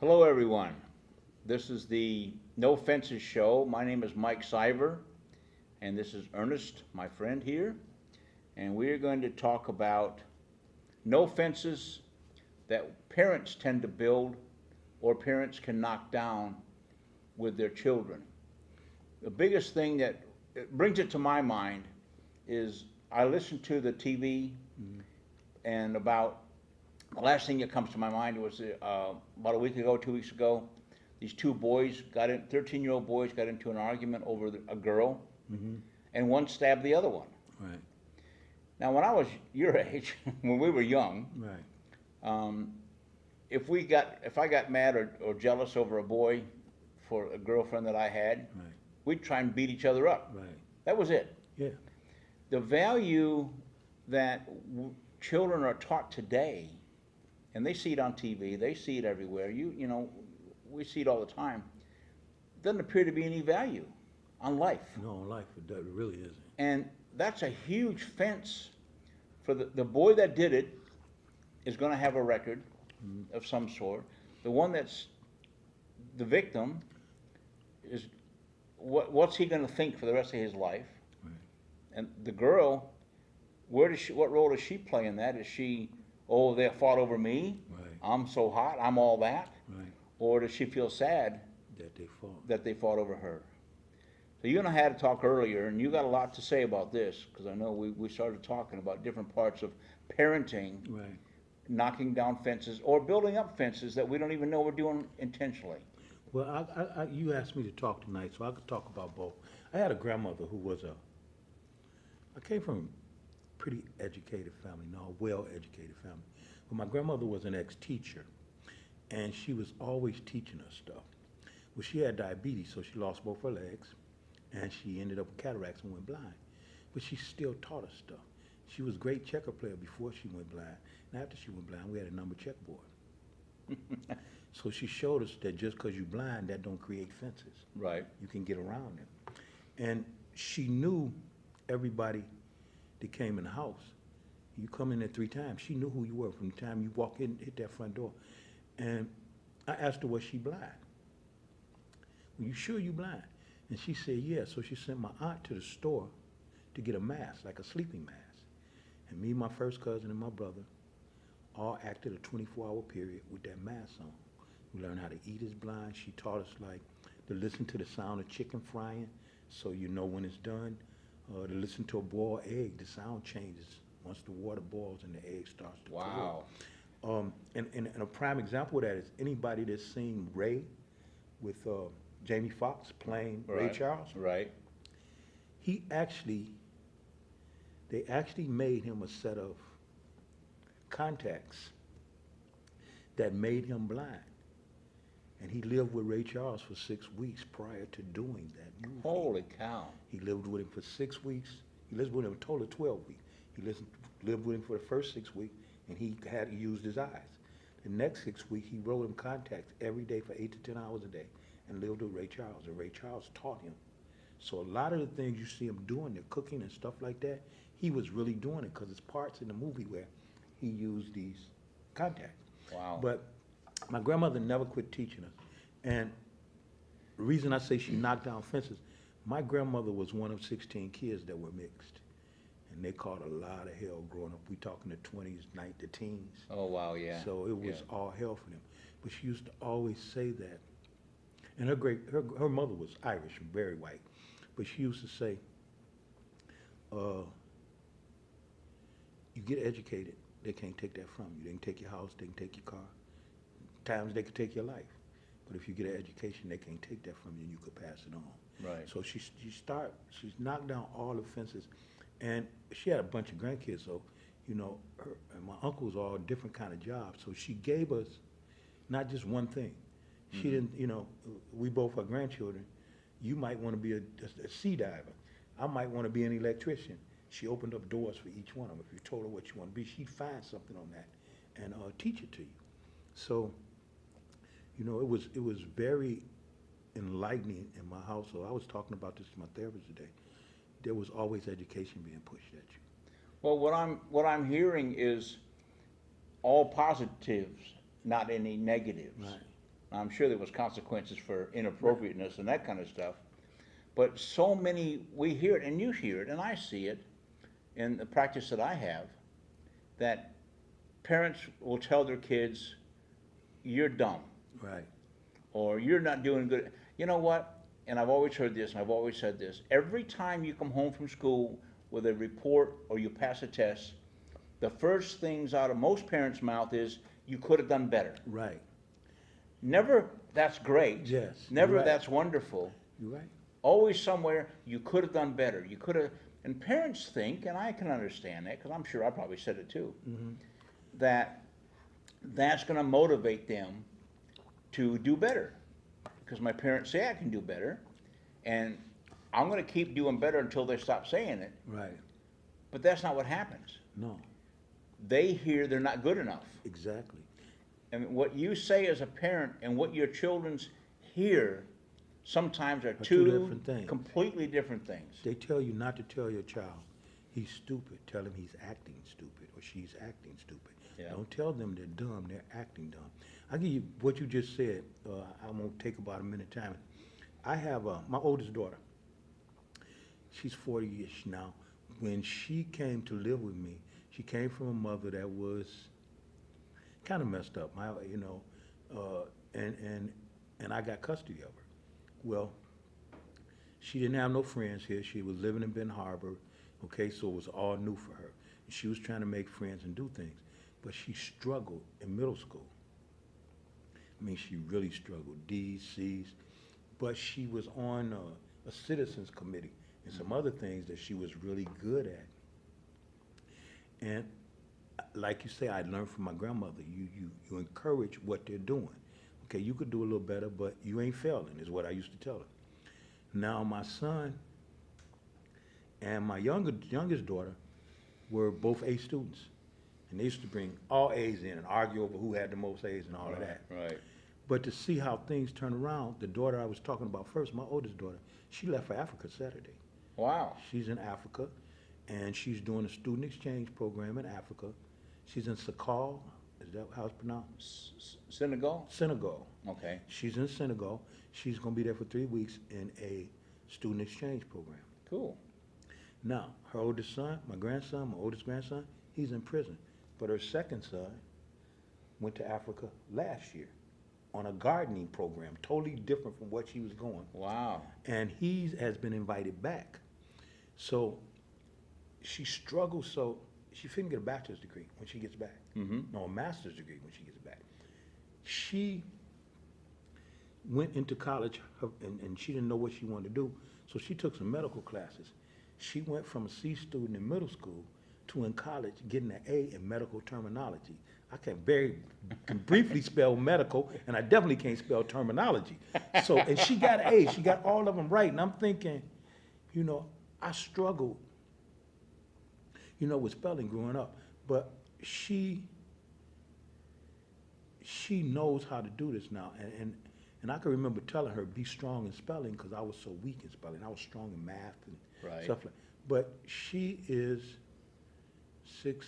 Hello, everyone. This is the No Fences Show. My name is Mike Siver, and this is Ernest, my friend here. And we are going to talk about no fences that parents tend to build or parents can knock down with their children. The biggest thing that it brings it to my mind is I listen to the TV, and about the last thing that comes to my mind was about a week ago, 2 weeks ago, these two boys 13-year-old boys got into an argument over a girl, Mm-hmm. and one stabbed the other one. Right, Now, when I was your age, when we were young, right, um, if I got mad or jealous over a boy for a girlfriend that I had, right, we'd try and beat each other up. right. That was it. Yeah, The value that children are taught today, and they see it on TV, they see it everywhere. You know, we see it all the time. Doesn't appear to be any value on life, no, life it really isn't. and that's a huge fence for the boy that did it is going to have a record of some sort. The one that's the victim is what's he going to think for the rest of his life? Right, And the girl, what role does she play in that? Is she, oh, they fought over me, right, I'm so hot, I'm all that? right. Or does she feel sad That they fought. that they fought over her? So you and I had to talk earlier, and you got a lot to say about this, because I know we started talking about different parts of parenting, Right. knocking down fences, or building up fences that we don't even know we're doing intentionally. Well, you asked me to talk tonight, so I could talk about both. I had a grandmother who was I came from a pretty educated family, no, a well-educated family. But my grandmother was an ex-teacher, and she was always teaching us stuff. Well, she had diabetes, so she lost both her legs, and she ended up with cataracts and went blind. But she still taught us stuff. She was a great checker player before she went blind, and after she went blind, we had a number checkerboard. So she showed us that just because you're blind, that don't create fences. Right. You can get around them. And she knew everybody that came in the house. You come in there 3 times. She knew who you were from the time you walk in, hit that front door. And I asked her, was she blind? Well, you sure you blind? And she said, yeah. So she sent my aunt to the store to get a mask, like a sleeping mask. And me, my first cousin, and my brother all acted a 24-hour period with that mask on. We learned how to eat as blind. She taught us like to listen to the sound of chicken frying so you know when it's done. To listen to a boiled egg, the sound changes once the water boils and the egg starts to Wow. cook. And a prime example of that is anybody that's seen Ray with Jamie Foxx playing Ray Right. Charles. Right. He they actually made him a set of contacts that made him blind. And he lived with Ray Charles for 6 weeks prior to doing that movie. Holy cow. He lived with him for 6 weeks. He lived with him a total of 12 weeks. He lived with him for the first 6 weeks, and he used his eyes. The next 6 weeks, he wrote him contacts every day for 8 to 10 hours a day and lived with Ray Charles. And Ray Charles taught him. So a lot of the things you see him doing, the cooking and stuff like that, he was really doing it because it's parts in the movie where he used these contacts. Wow. But my grandmother never quit teaching us. And the reason I say she knocked down fences, my grandmother was one of 16 kids that were mixed. And they caught a lot of hell growing up. We talking the 20s, the teens. Oh, wow, yeah. So it was Yeah. all hell for them. But she used to always say that. And her mother was Irish and very white. But she used to say, you get educated, they can't take that from you. They can take your house, they can take your car. Times they could take your life. But if you get an education, they can't take that from you and you could pass it on. Right. So she's knocked down all the fences. And she had a bunch of grandkids, so, you know, her and my uncles all different kind of jobs. So she gave us not just one thing. She didn't, you know, we both are grandchildren. You might want to be a sea diver. I might want to be an electrician. She opened up doors for each one of them. If you told her what you want to be, she'd find something on that and teach it to you. So, you know, it was very enlightening in my household. I was talking about this to my therapist today. There was always education being pushed at you. Well, what I'm hearing is all positives, not any negatives. Right. I'm sure there was consequences for inappropriateness and that kind of stuff. But so many, we hear it, and you hear it, and I see it in the practice that I have, that parents will tell their kids, "You're dumb," Right. or "You're not doing good." You know what? And I've always heard this, and I've always said this. Every time you come home from school with a report or you pass a test, the first things out of most parents' mouth is, "You could have done better." Right. Never, "That's great." Yes, Never, you're right. "That's wonderful." You're right. Always somewhere, "You could have done better." You could have, and parents think, and I can understand that, because I'm sure I probably said it too, that that's going to motivate them to do better. Because my parents say I can do better, and I'm going to keep doing better until they stop saying it. Right. But that's not what happens. No. They hear they're not good enough. Exactly. And what you say as a parent and what your children's hear sometimes are two two different things. completely different things. They tell you not to tell your child he's stupid. Tell him he's acting stupid or she's acting stupid. Yeah. Don't tell them they're dumb. They're acting dumb. I'll give you what you just said. I'm going to take about a minute time. I have my oldest daughter. She's 40-ish now. When she came to live with me, she came from a mother that was kind of messed up. And I got custody of her. Well, she didn't have no friends here. She was living in Ben Harbor, okay, so it was all new for her. And she was trying to make friends and do things, but she struggled in middle school. I mean, she really struggled, D's, C's, but she was on a citizens committee and some other things that she was really good at. And like you say, I learned from my grandmother, you encourage what they're doing. Okay, you could do a little better, but you ain't failing, is what I used to tell her. Now, my son and my youngest daughter were both A students. And they used to bring all A's in and argue over who had the most A's and all of that. Right. But to see how things turn around, the daughter I was talking about first, my oldest daughter, she left for Africa Saturday. Wow. She's in Africa, and she's doing a student exchange program in Africa. She's in Senegal, is that how it's pronounced? Senegal? Senegal. Okay. She's in Senegal. She's going to be there for 3 weeks in a student exchange program. Cool. Now, her oldest son, my oldest grandson, he's in prison. But her second son went to Africa last year on a gardening program, totally different from what she was going. Wow. And he has been invited back. So she struggles, so she couldn't get a bachelor's degree when she gets back. No, a master's degree when she gets back. She went into college, and she didn't know what she wanted to do, so she took some medical classes. She went from a C student in middle school to in college getting an A in medical terminology. I can briefly spell medical, and I definitely can't spell terminology. So, and she got A's, she got all of them right, and I'm thinking, I struggled, with spelling growing up, but she knows how to do this now, and I can remember telling her, be strong in spelling, because I was so weak in spelling. I was strong in math and stuff like. But she is 6-7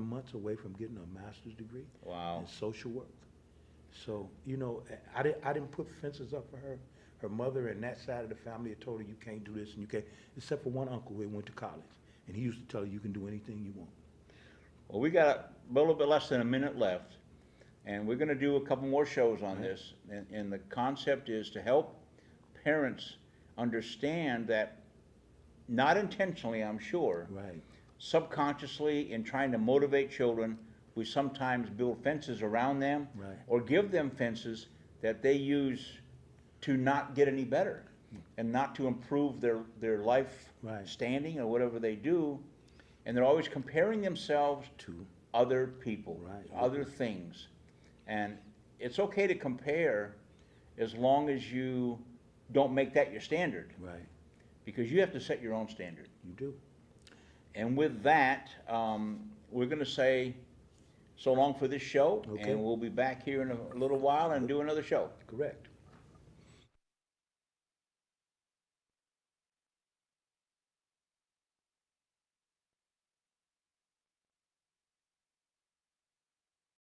months away from getting a master's degree in social work. So, I didn't put fences up for her. Her mother and that side of the family had told her, you can't do this and you can't, except for one uncle who went to college. And he used to tell her, you can do anything you want. Well, we got a little bit less than a minute left, and we're going to do a couple more shows on this. And the concept is to help parents understand that, not intentionally, I'm sure, Right. subconsciously in trying to motivate children, we sometimes build fences around them Right. or give them fences that they use to not get any better and not to improve their life Right. standing or whatever they do. And they're always comparing themselves To other people, Right. other things. And it's okay to compare as long as you don't make that your standard, right. because you have to set your own standard. You do. And with that, we're going to say so long for this show, Okay. and we'll be back here in a little while and do another show. Correct.